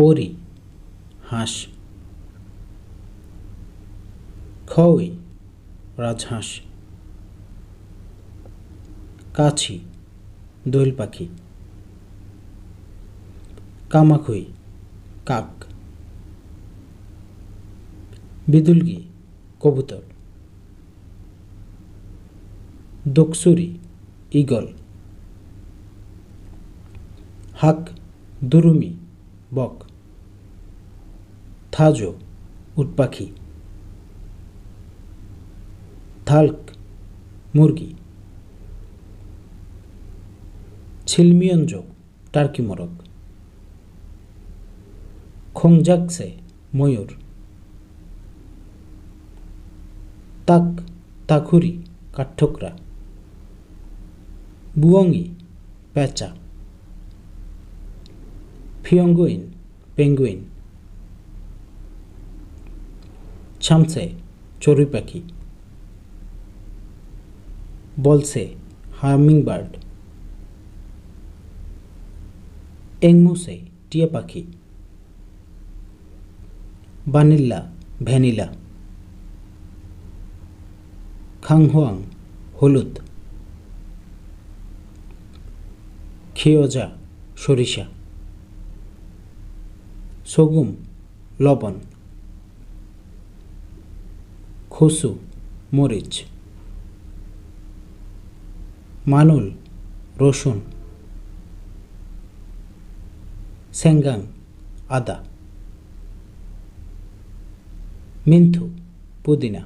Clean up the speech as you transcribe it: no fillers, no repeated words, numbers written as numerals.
ওরি হাঁস, খই রাজহাঁস, কাছি দোয়েল পাখি, কামাখই কাক, বিদুলগি কবুতর, দোকসুরি ঈগল, হাক দুরুমি বক, থাজো উট পাখি, থালক মুরগি, ছিলমিয়ঞ্জ টার্কি মোরগ, খোংজাকসে ময়ূর, তাক তাকুরি কাঠঠোকরা, বুয়ংই পেঁচা, ফিয়ঙ্গুইন পেঙ্গুইন, ছামসে চড়ুই পাখি, বলসে হামিংবার্ড, এংমুসে টিয়া পাখি, বানিল্লা ভ্যানিলা, খাংহুয়াং হলুদ, খিওজা সরিষা, সোগুম লবণ, খসু মরিচ, মানুল রসুন, সেঙ্গাং আদা, মিন্থু পুদিনা।